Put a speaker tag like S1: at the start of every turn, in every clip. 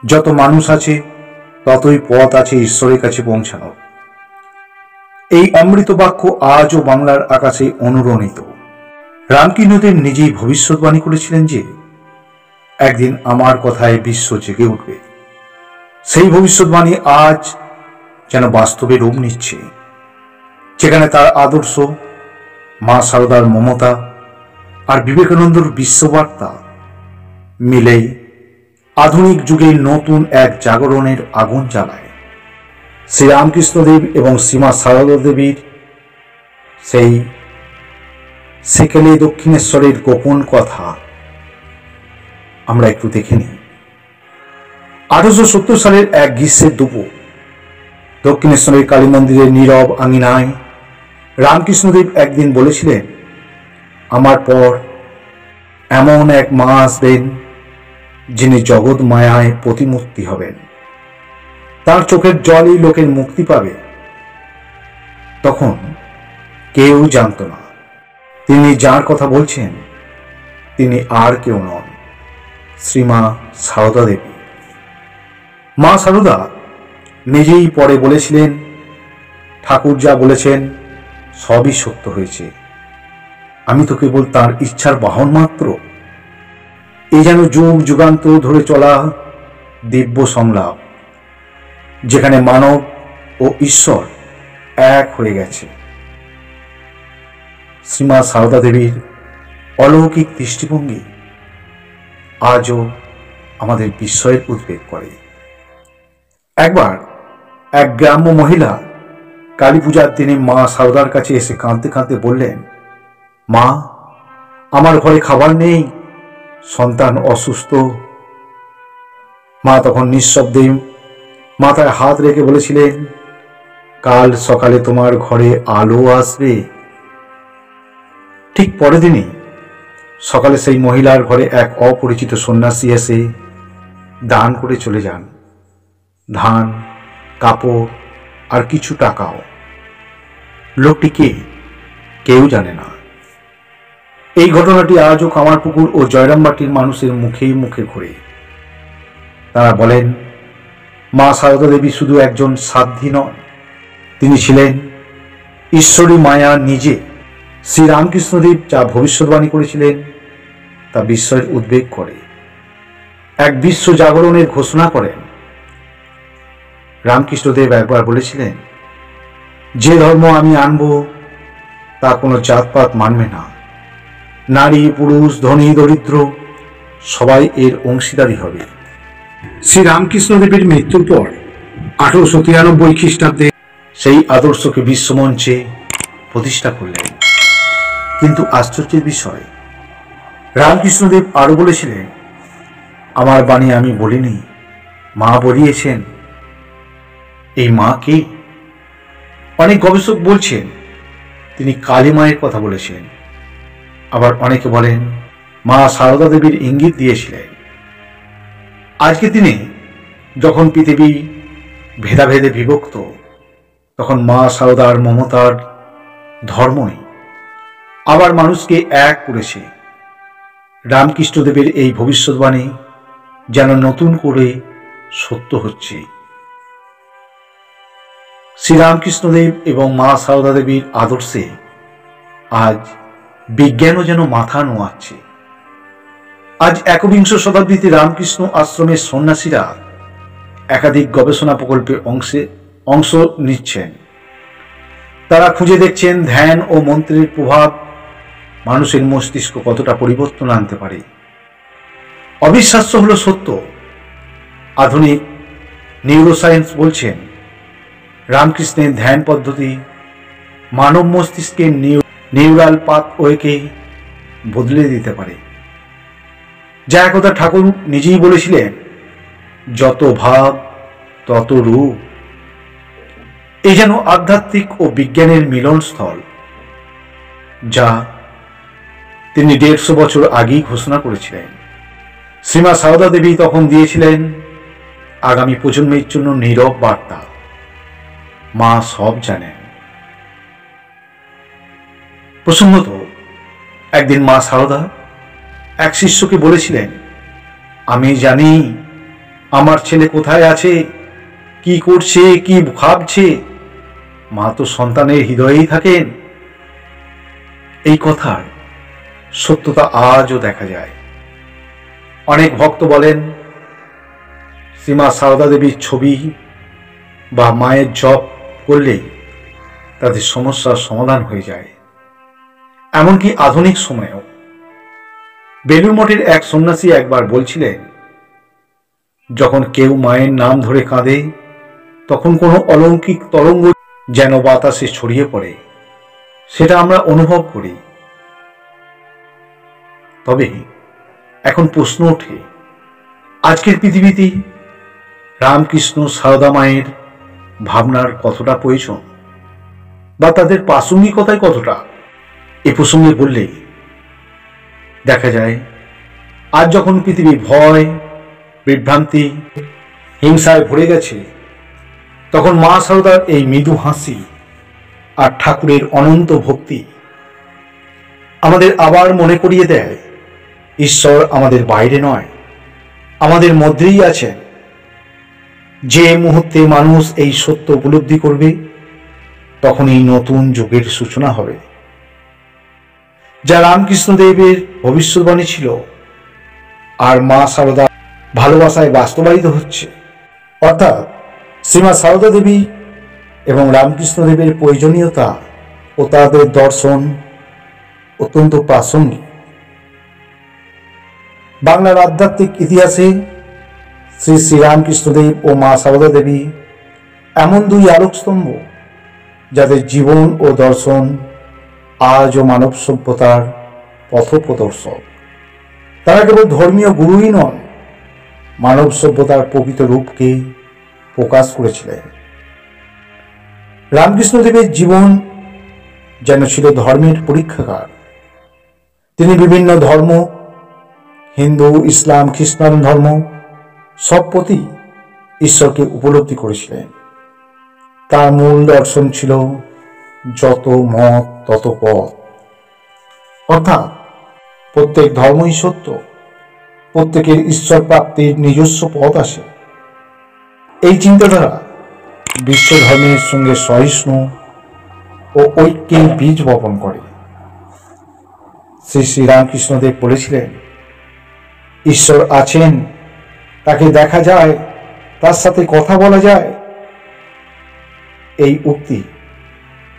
S1: যত মানুষ আছে ততই পথ আছে ঈশ্বরের কাছে পৌঁছানোর। এই অমৃত বাক্য আজও বাংলার আকাশে অনুরণিত। রামকৃষ্ণদেব নিজেই ভবিষ্যৎবাণী করেছিলেন যে একদিন আমার কথায় বিশ্ব জেগে উঠবে। সেই ভবিষ্যৎবাণী আজ যেন বাস্তবে রূপ নিচ্ছে, যেখানে তার আদর্শ, মা সারদার মমতা আর বিবেকানন্দর বিশ্ববার্তা মিলে আধুনিক যুগের নতুন এক জাগরণের আগুন জ্বালায়। শ্রীরামকৃষ্ণদেব এবং শ্রীমা সারদা দেবীর সেই সেকেলে দক্ষিণেশ্বরের গোপন কথা আমরা একটু দেখে নিই। 1870 সালের এক গ্রীষ্মের দুপুর দক্ষিণেশ্বরের কালী মন্দিরের নীরব আঙিনায় রামকৃষ্ণদেব একদিন বলেছিলেন, আমার পর এমন এক মা আসবেন যিনি জগৎ মায়ায় প্রতিমূর্তি হবেন। তার চোখের জলই লোকের মুক্তি পাবে। তখন কেউ জানত না তিনি যার কথা বলছেন তিনি আর কেউ নন, শ্রীমা সারদা দেবী। মা সারদা নিজেই পরে বলেছিলেন, ঠাকুর যা বলেছেন সবই সত্য হয়েছে, আমি তো কেবল তার ইচ্ছার বাহন মাত্র। এই যেন যুগ যুগান্তর ধরে চলা দিব্য সংলাপ, যেখানে মানব ও ঈশ্বর এক হয়ে গেছে। শ্রীমা সারদা দেবীর অলৌকিক দৃষ্টিভঙ্গি আজও আমাদের বিস্ময়ের উদ্বেগ করে। একবার এক গ্রাম্য মহিলা কালী পূজার দিনে মা সারদার কাছে এসে কাঁদতে কাঁদতে বললেন, মা, আমার ঘরে খাবার নেই, সন্তান অসুস্থ। মা তখন নিঃশব্দে মাথায় হাত রেখে বলেছিলেন, কাল সকালে তোমার ঘরে আলো আসবে। ঠিক পরের দিনই সকালে সেই মহিলার ঘরে এক অপরিচিত সন্ন্যাসী এসে দান করে চলে যান, ধান, কাপড় আর কিছু টাকাও। লোকটি কে কেউ জানে না। এই ঘটনাটি আজও কামারপুকুর ও জয়রামবাটির মানুষের মুখে মুখে ঘোরে। তারা বলেন, মা সারদা দেবী শুধু একজন সাধ্বী নন, তিনি ছিলেন ঈশ্বরী মায়া নিজে। শ্রীরামকৃষ্ণদেব যা ভবিষ্যৎবাণী করেছিলেন তা বিস্ময়ের উদ্বেগ করে। এক বিশ্ব জাগরণের ঘোষণা করেন। রামকৃষ্ণদেব একবার বলেছিলেন, যে ধর্ম আমি আনব তা কোনো জাতপাত মানবে না, নারী পুরুষ ধনী দরিদ্র সবাই এর অংশীদারী হবে। শ্রীরামকৃষ্ণদেবের মৃত্যুর পর 1893 খ্রিস্টাব্দে সেই আদর্শকে বিশ্বমঞ্চে প্রতিষ্ঠা করলেন। কিন্তু আশ্চর্যের বিষয়, রামকৃষ্ণদেব আরো বলেছিলেন, আমার বাণী আমি বলিনি, মা বলিয়েছেন। এই মা কে? অনেক গবেষক বলছেন তিনি কালী মায়ের কথা বলেছেন, আবার অনেকে বলেন মা সারদা দেবীর ইঙ্গিত দিয়েছিলেন। আজকে দিনে যখন পৃথিবী ভেদাভেদে বিভক্ত, তখন মা সারদার মমতার ধর্মই আবার মানুষকে এক করেছে। রামকৃষ্ণদেবের এই ভবিষ্যৎবাণী যেন নতুন করে সত্য হচ্ছে। শ্রীরামকৃষ্ণদেব এবং মা সারদা দেবীর আদর্শে আজ বিজ্ঞানও যেন মাথা নোয়াচ্ছে। আজ একবিংশ শতাব্দীতে রামকৃষ্ণ আশ্রমের সন্ন্যাসীরা একাধিক গবেষণা প্রকল্পে অংশ নিচ্ছেন। তারা খুঁজে দেখছেন ধ্যান ও মন্ত্রের প্রভাব মানুষের মস্তিষ্ক কতটা পরিবর্তন আনতে পারে। অবিশ্বাস্য হলো সত্য, আধুনিক নিউরোসায়েন্স বলছেন রামকৃষ্ণের ধ্যান পদ্ধতি মানব মস্তিষ্কের নিউরাল পাথওয়েকে বদলে দিতে পারে। যা একথা ঠাকুর নিজেই বলেছিলেন, যত ভাব তত রূপ। এই যেন আধ্যাত্মিক ও বিজ্ঞানের মিলনস্থল, যা তিনি 150 বছর আগেই ঘোষণা করেছিলেন। শ্রীমা সারদা দেবী তখন দিয়েছিলেন আগামী প্রজন্মের জন্য নীরব বার্তা, মা সব জানেন। প্রসঙ্গত একদিন মা সারদা এক শিষ্যকে বলেছিলেন, আমি জানি আমার ছেলে কোথায় আছে, কি করছে, কি ভাবছে। মা তো সন্তানের হৃদয়েই থাকেন। এই কথার সত্যতা আজও দেখা যায়। অনেক ভক্ত বলেন শ্রীমা সারদা দেবীর ছবি বা মায়ের জপ করলেই তাদের সমস্যার সমাধান হয়ে যায়। এমনকি আধুনিক সময়েও বেলুড় মঠের এক সন্ন্যাসী একবার বলছিলেন, যখন কেউ মায়ের নাম ধরে কাঁদে তখন কোনো অলৌকিক তরঙ্গ যেন বাতাসে ছড়িয়ে পড়ে, সেটা আমরা অনুভব করি। তবে এখন প্রশ্ন ওঠে, আজকের পৃথিবীতে রামকৃষ্ণ সারদা মায়ের ভাবনার কতটা প্রয়োজন বা তাদের প্রাসঙ্গিকতায় কতটা? এ প্রসঙ্গে বললে দেখা যায়, আজ যখন পৃথিবী ভয়, বিভ্রান্তি, হিংসায় ভরে গেছে, তখন মা সারদার এই মৃদু হাসি আর ঠাকুরের অনন্ত ভক্তি আমাদের আবার মনে করিয়ে দেয়, ঈশ্বর আমাদের বাইরে নয়, আমাদের মধ্যেই আছেন। যে মুহূর্তে মানুষ এই সত্য উপলব্ধি করবে, তখনই নতুন যুগের সূচনা হবে, যা রামকৃষ্ণ দেবের ভবিষ্যৎবাণী ছিল আর মা সারদা ভালোবাসায় বাস্তবায়িত হচ্ছে। অর্থাৎ শ্রীমা সারদা দেবী এবং রামকৃষ্ণ দেবের প্রয়োজনীয়তা ও তাদের দর্শন অত্যন্ত প্রাসঙ্গিক। বাংলার আধ্যাত্মিক ইতিহাসে শ্রী শ্রী রামকৃষ্ণদেব ও মা সারদা দেবী এমন দুই আলোকস্তম্ভ, যাদের জীবন ও দর্শন আজও মানব সভ্যতার পথপ্রদর্শক। তারা কেবল ধর্মীয় গুরুই নন, মানব সভ্যতার প্রকৃত রূপকে প্রকাশ করেছিলেন। রামকৃষ্ণদেবের জীবন যেন ছিল ধর্মের পরীক্ষাগার। তিনি বিভিন্ন ধর্ম, হিন্দু, ইসলাম, খ্রিস্টান ধর্ম সব প্রতি ঈশ্বরকে উপলব্ধি করেছিলেন। তার মূল দর্শন ছিল যত মত তত পথ, অর্থাৎ প্রত্যেক ধর্মই সত্য, প্রত্যেকের ঈশ্বর প্রাপ্তির নিজস্ব পথ আছে। এই চিন্তাধারা বিশ্ব ধর্মের সঙ্গে সহিষ্ণু ও ঐক্যের বীজ বপন করে। শ্রী শ্রী রামকৃষ্ণদেব বলেছিলেন, ঈশ্বর আছেন, তাকে দেখা যায়, তার সাথে কথা বলা যায়। এই উক্তি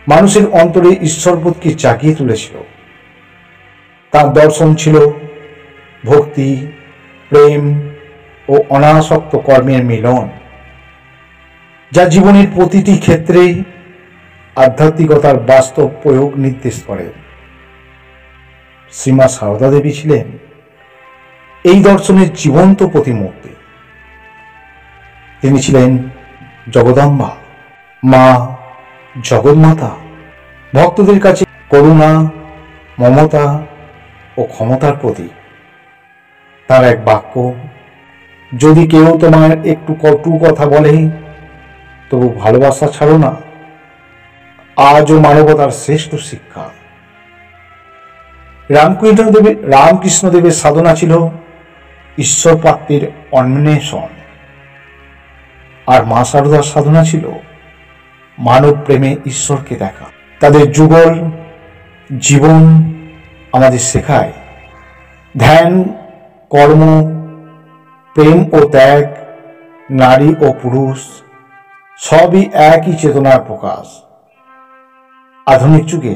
S1: মানুষের অন্তরে ঈশ্বরবোধকে জাগিয়ে তুলেছিল। তার দর্শন ছিল ভক্তি, প্রেম ও অনাসক্ত কর্মের মিলন, যা জীবনের প্রতিটি ক্ষেত্রে আধ্যাত্মিকতার বাস্তব প্রয়োগ নির্দেশ করে। শ্রীমা সারদা দেবী ছিলেন এই দর্শনের জীবন্ত প্রতিমূর্তি। তিনি ছিলেন জগদম্বা, মা, জগন্মাতা, ভক্তদের কাছে করুণা, মমতা ও ক্ষমতার প্রতীক। তার এক বাক্য, যদি কেউ তোমার একটু কটু কথা বলে তবু ভালোবাসা ছাড়ো না, আজও মানবতার শ্রেষ্ঠ শিক্ষা। রামকৃষ্ণদেবের সাধনা ছিল ঈশ্বর প্রাপ্তির অন্বেষণ, আর মা সারদার সাধনা ছিল মানব প্রেমে ঈশ্বরকে দেখা। তাদের যুগল জীবন আমাদের শেখায়, ধ্যান, কর্ম, প্রেম ও ত্যাগ, নারী ও পুরুষ সবই একই চেতনার প্রকাশ। আধুনিক যুগে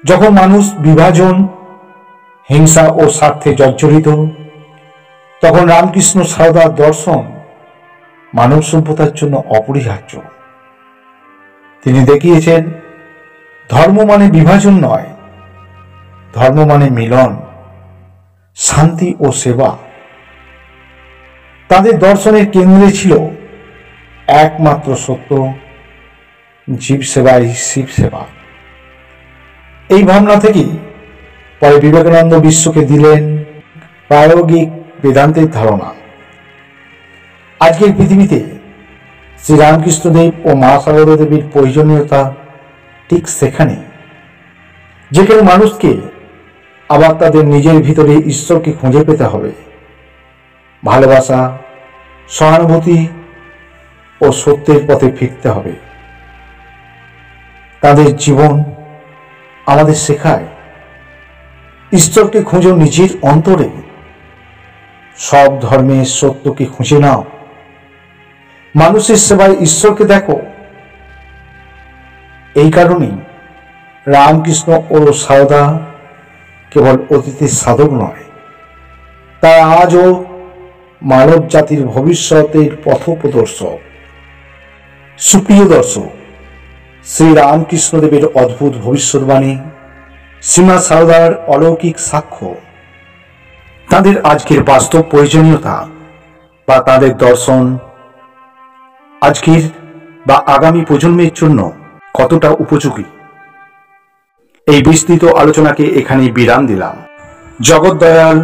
S1: যখন মানুষ বিভাজন, হিংসা ও স্বার্থে জর্জরিত, তখন রামকৃষ্ণ সারদার দর্শন মানব সভ্যতার জন্য অপরিহার্য। তিনি দেখিয়েছেন, ধর্ম মানে বিভাজন নয়, ধর্ম মানে মিলন, শান্তি ও সেবা। তাদের দর্শনের কেন্দ্রে ছিল একমাত্র সত্য, জীব সেবাই শিব সেবা। এই ভাবনা থেকেই পরে বিবেকানন্দ বিশ্বকে দিলেন প্রায়োগিক বেদান্তের ধারণা। আজকের পৃথিবীতে শ্রী রামকৃষ্ণদেব ও মা সারদা দেবীর প্রয়োজনীয়তা ঠিক সেখানে, যেখানে মানুষকে আবার তাদের নিজের ভিতরে ঈশ্বরকে খুঁজে পেতে হবে। ভালোবাসা, সহানুভূতি ও সত্যের পথে ফিরতে হবে। তাদের জীবন আমাদের শেখায় ঈশ্বরকে খুঁজো নিজের অন্তরে, সব ধর্মের সত্যকে খুঁজে নাও, মানুষের সেবায় ঈশ্বরকে দেখো। এই কারণেই রামকৃষ্ণ ও সারদা কেবল অতীতের সাধক নয়, তারা আজও মানব জাতির ভবিষ্যতের পথপ্রদর্শক। সুপ্রিয় দর্শক, শ্রী রামকৃষ্ণদেবের অদ্ভুত ভবিষ্যৎবাণী, শ্রীমা সারদার অলৌকিক সাক্ষ্য, তাদের আজকের বাস্তব প্রয়োজনীয়তা বা তাদের দর্শন আজকের বা আগামী প্রজন্মের জন্য কতটা উপযোগী, এই বিস্তৃত আলোচনাকে এখানে বিরাম দিলাম। জগৎদয়াল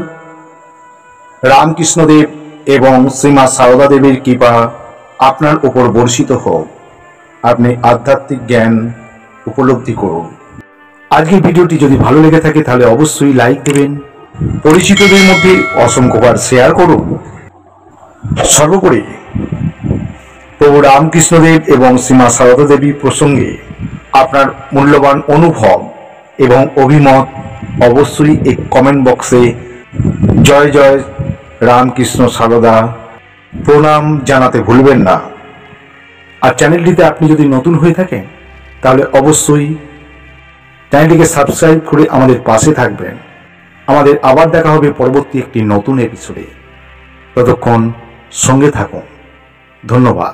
S1: রামকৃষ্ণদেব এবং শ্রীমা সারদা দেবীর কৃপা আপনার উপর বর্ষিত হোক, আপনি আধ্যাত্মিক জ্ঞান উপলব্ধি করুন। আজকের ভিডিওটি যদি ভালো লেগে থাকে তাহলে অবশ্যই লাইক দেবেন, পরিচিতদের মধ্যে অসংখ্যবার শেয়ার করুন। সর্বোপরি প্রভু রামকৃষ্ণদেব এবং শ্রীমা সারদা দেবী প্রসঙ্গে আপনার মূল্যবান অনুভব এবং অভিমত অবশ্যই এই কমেন্ট বক্সে জয় জয় রামকৃষ্ণ সারদা প্রণাম জানাতে ভুলবেন না। আর চ্যানেলটিতে আপনি যদি নতুন হয়ে থাকেন তাহলে অবশ্যই চ্যানেলটিকে সাবস্ক্রাইব করে আমাদের পাশে থাকবেন। আমাদের আবার দেখা হবে পরবর্তী একটি নতুন এপিসোডে। ততক্ষণ সঙ্গে থাকুন। ধন্যবাদ।